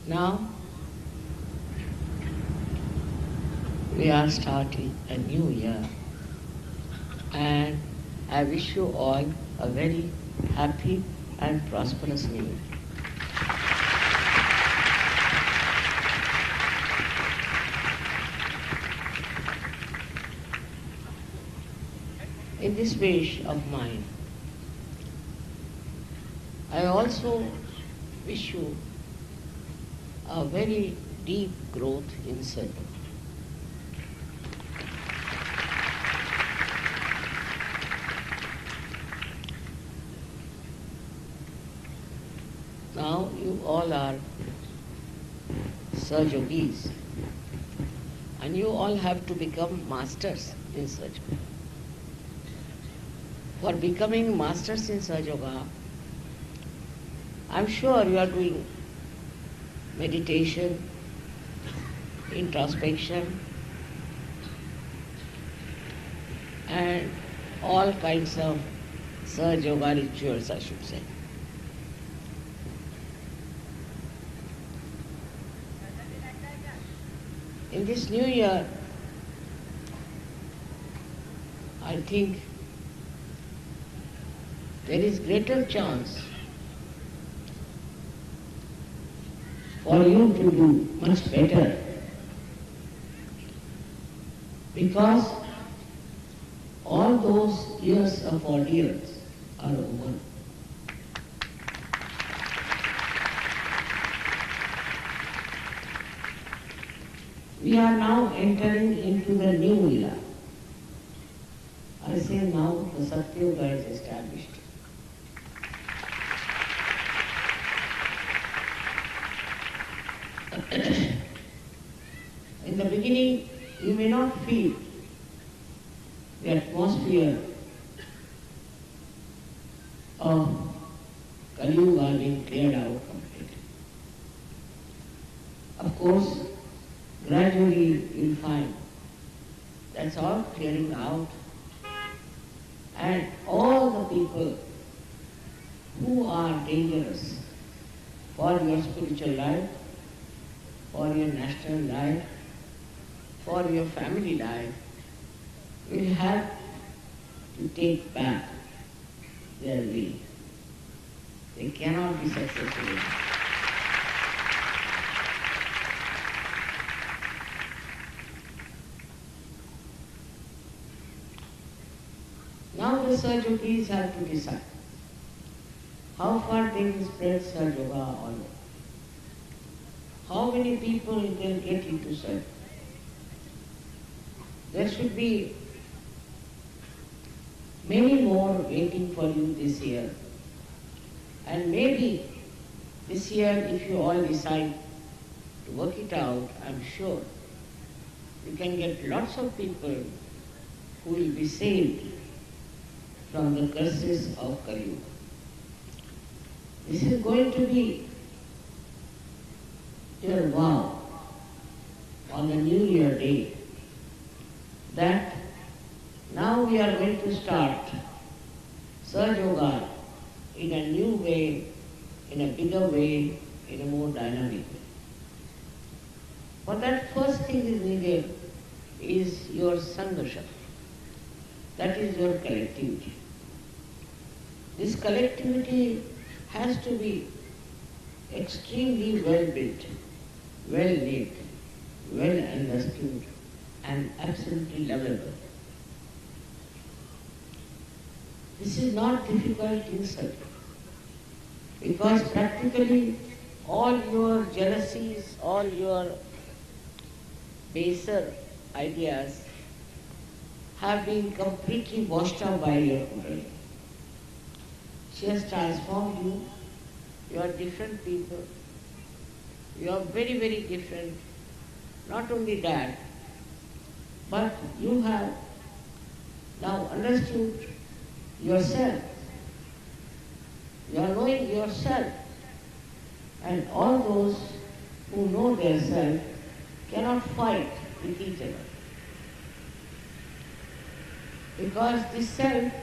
Now we are starting a new year, and I wish you all a very happy and prosperous new year. In this wish of mine, I also wish you a very deep growth in sadhana. Now you all are Sahaja-yogis, and you all have to become masters in Sahaja. For becoming masters in Sahaja Yoga, I'm sure you are doing meditation, introspection, and all kinds of Sahaja Yoga rituals, I should say. In this new year, I think there is greater chance for you to do much better, because all those years of ordeals are over. We are now entering into the new era. I say now the Satyuga is established. In the beginning, you may not feel the atmosphere of Kali Yuga being cleared out completely. Of course, gradually you'll find that's all clearing out, and all the people who are dangerous for your spiritual life, for your national life, for your family life, will have to take back their will. They cannot be successful. Now the Sahaja-yogis have to decide how far they will spread Sahaja Yoga all over. How many people can get into Sahaja? There should be many more waiting for you this year. And maybe this year, if you all decide to work it out, I'm sure you can get lots of people who will be saved from the curses of Kali Yuga. This is going to be your vow on the New Year day, that now we are going to start Sahaja Yoga in a new way, in a bigger way, in a more dynamic way. For that, first thing is needed is your Sangha Shakti. That is your collectivity. This collectivity has to be extremely well built, well knit, well understood, and absolutely lovable. This is not difficult in Sahaja. Because practically all your jealousies, all your baser ideas have been completely washed out by your Kundalini. She has transformed you. You are different people. You are very, very different. Not only that, but you have now understood yourself. You are knowing yourself. And all those who know their self cannot fight with each other. Because this self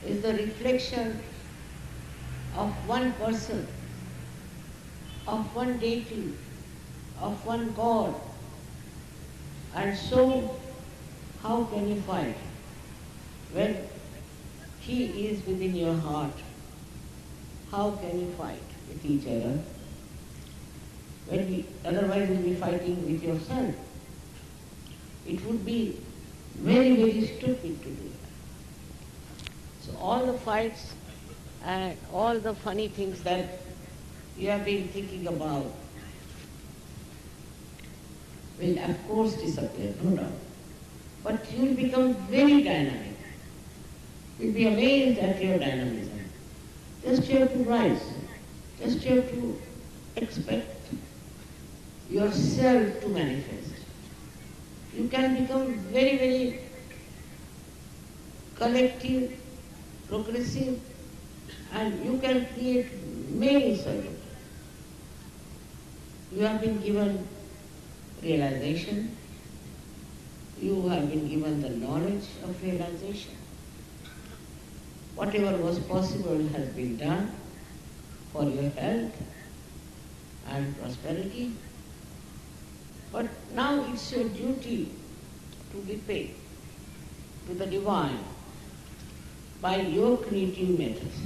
is the reflection of one person, of one deity, of one God. And so, how can you fight when He is within your heart? How can you fight with each other? Otherwise you'll be fighting with yourself. It would be very, very stupid to do that. So all the fights and all the funny things that you have been thinking about will of course disappear, no doubt. But you will become very dynamic. You'll be amazed at your dynamism. Just you have to rise. Just you have to expect yourself to manifest. You can become very, very collective, progressive, and you can create many solutions. You have been given realization. You have been given the knowledge of realization. Whatever was possible has been done for your health and prosperity. But now it's your duty to repay to the divine by your creative methods.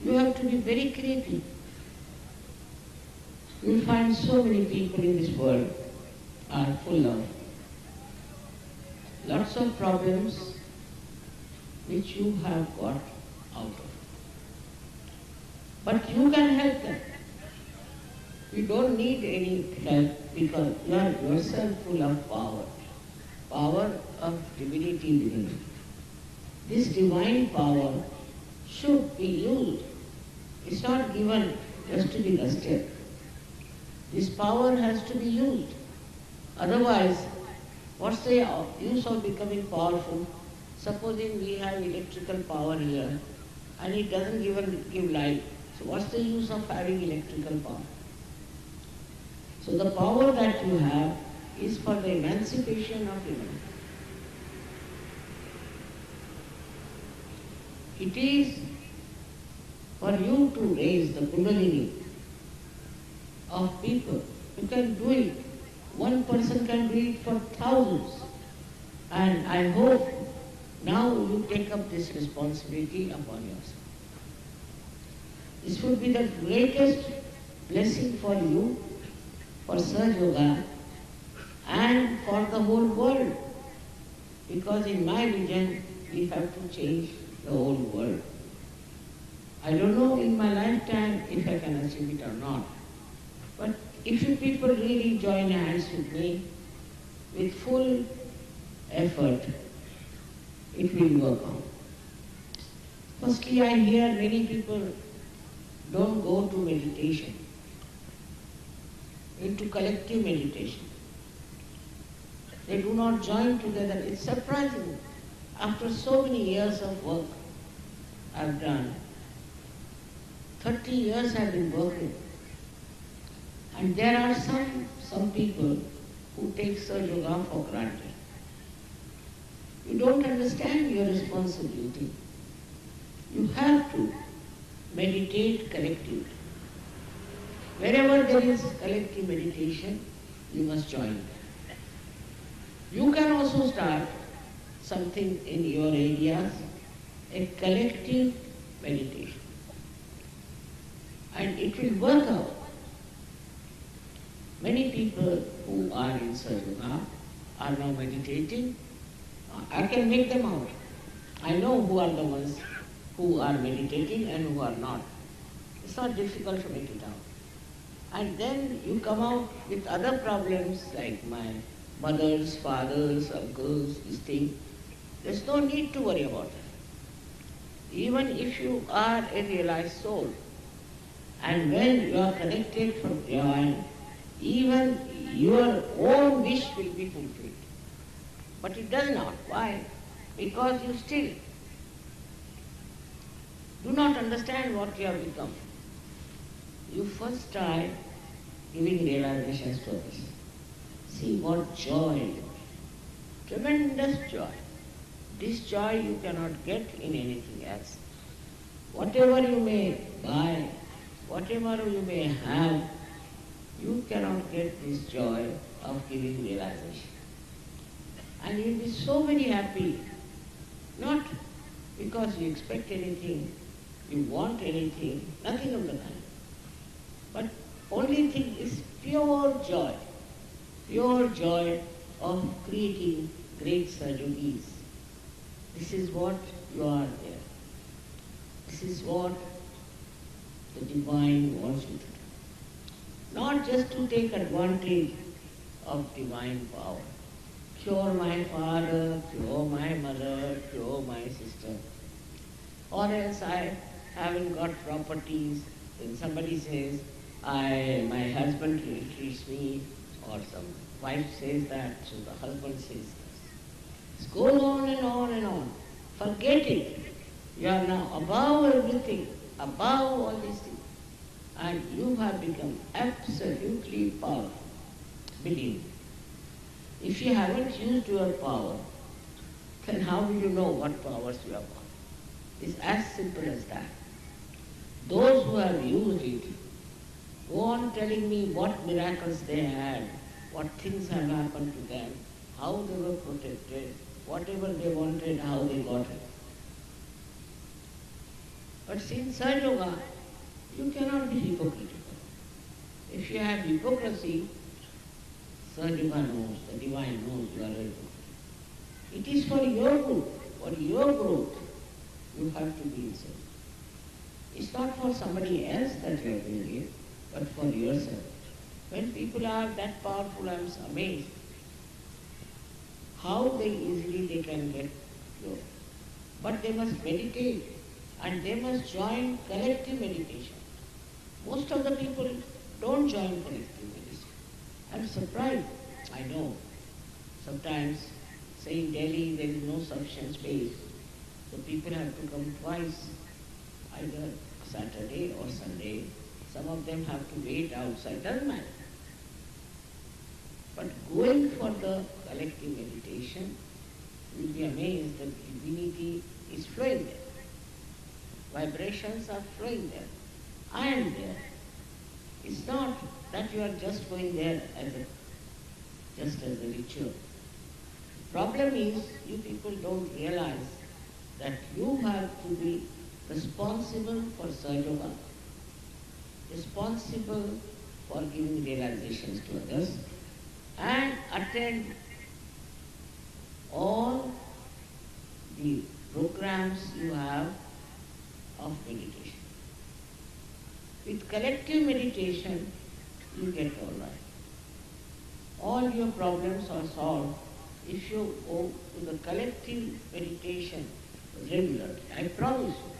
You have to be very creative. You'll find so many people in this world are full of lots of problems which you have got out of. But you can help them. You don't need any help because you are yourself full of power, power of divinity within you. This divine power should be used. It's not given just to be lusted. This power has to be used. Otherwise, what's the use of becoming powerful? Supposing we have electrical power here and it doesn't even give light. So what's the use of having electrical power? So the power that you have is for the emancipation of humanity. It is for you to raise the Kundalini of people. You can do it. One person can do it for thousands. And I hope now you take up this responsibility upon yourself. This would be the greatest blessing for you, for Sahaja Yoga, and for the whole world. Because in my vision, we have to change the whole world. I don't know in my lifetime if I can achieve it or not. But if you people really join hands with me, with full effort, it will work out. Firstly, I hear many people don't go to meditation, into collective meditation. They do not join together. It's surprising. After so many years of work I've done, 30 years I've been working. And there are some people who take Sahaja Yoga for granted. You don't understand your responsibility. You have to meditate collectively. Wherever there is collective meditation, you must join. You can also start something in your areas, a collective meditation. And it will work out. Many people who are in Sahaja Yoga are now meditating. I can make them out. I know who are the ones who are meditating and who are not. It's not difficult to make it out. And then you come out with other problems like my mothers, fathers, uncles, this thing. There's no need to worry about it. Even if you are a realized soul, and when you are connected from divine, even your own wish will be fulfilled. But it does not. Why? Because you still do not understand what you have become. You first try giving realizations to others. See what joy, tremendous joy. This joy you cannot get in anything else. Whatever you may buy, whatever you may have, you cannot get this joy of giving realization. And you'll be so very happy, not because you expect anything, you want anything, nothing of the kind. But only thing is pure joy of creating great Sahaja-yogis. This is what you are there. This is what the divine wants you to do. Not just to take advantage of divine power. Cure my father, cure my mother, cure my sister. Or else I haven't got properties. Then somebody says, my husband treats me, or some wife says that, so the husband says this. It goes on and on and on. Forget it. You are now above everything, above all these things. And you have become absolutely powerful. Believe me. If you haven't used your power, then how will you know what powers you have got? It's as simple as that. Those who have used it go on telling me what miracles they had, what things have happened to them, how they were protected, whatever they wanted, how they got it. But since Sahaja Yoga, you cannot be hypocritical. If you have hypocrisy, Sahaja Yoga knows, the divine knows you are a hypocrite. It is for your good, for your growth, you have to be inside. It's not for somebody else that you are doing it, but for yourself. When people are that powerful, I am amazed how easily they can get pure. But they must meditate and they must join collective meditation. Most of the people don't join collective meditation. I'm surprised. I know. Sometimes, say in Delhi there is no sufficient space, so people have to come twice, either Saturday or Sunday. Some of them have to wait outside, doesn't matter. But going for the collective meditation, you will be amazed that divinity is flowing there. Vibrations are flowing there. I am there. It's not that you are just going there just as a ritual. The problem is you people don't realize that you have to be responsible for Sahaja Yoga, responsible for giving realizations to others, and attend all the programs you have of meditation. With collective meditation, you get all right. All your problems are solved if you go to the collective meditation regularly. I promise you.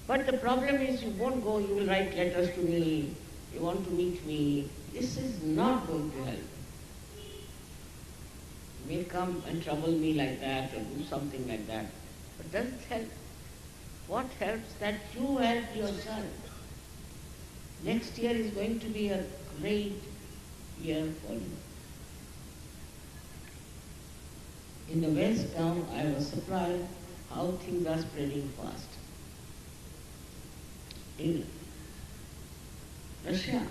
But the problem is you won't go, you will write letters to me, you want to meet me. This is not going to help. You may come and trouble me like that or do something like that, but it doesn't help. What helps? That you help yourself. Next year is going to be a great year for you. In the West now, I was surprised how things are spreading fast. In Russia,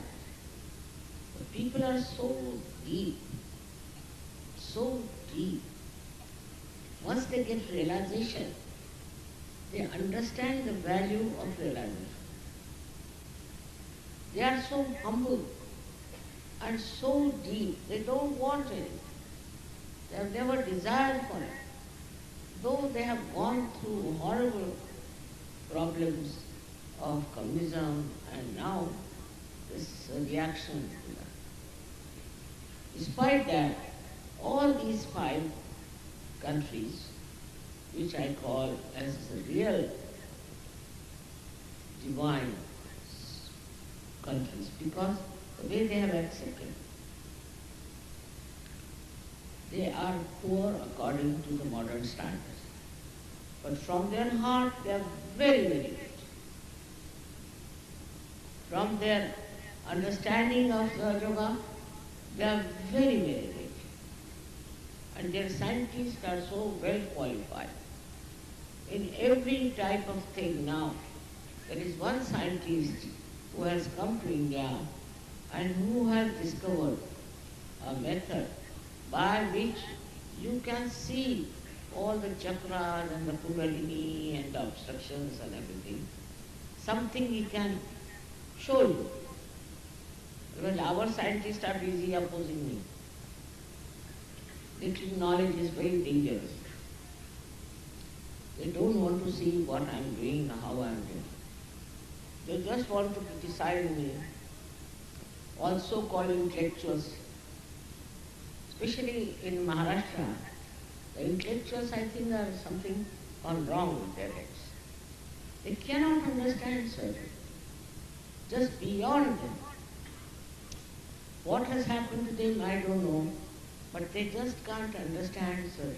the people are so deep. Once they get realization, they understand the value of realization. They are so humble and so deep, they don't want anything. They have never desired for it. though they have gone through horrible problems of communism and now this reaction to that. Despite that, all these five countries, which I call as the real divine countries, because the way they have accepted, they are poor according to the modern standards. But from their heart, they are very, very rich. From their understanding of the yoga, they are very, very rich. And their scientists are so well qualified. In every type of thing now, there is one scientist who has come to India and who has discovered a method by which you can see all the chakras and the kundalini and the obstructions and everything. Something he can show you. Because our scientists are busy opposing me. Little knowledge is very dangerous. They don't want to see what I am doing, how I am doing. They just want to criticize me. Also call intellectuals. Especially in Maharashtra, the intellectuals, I think, are something gone wrong with their heads. They cannot understand surgery. Just beyond them. What has happened to them, I don't know, but they just can't understand surgery.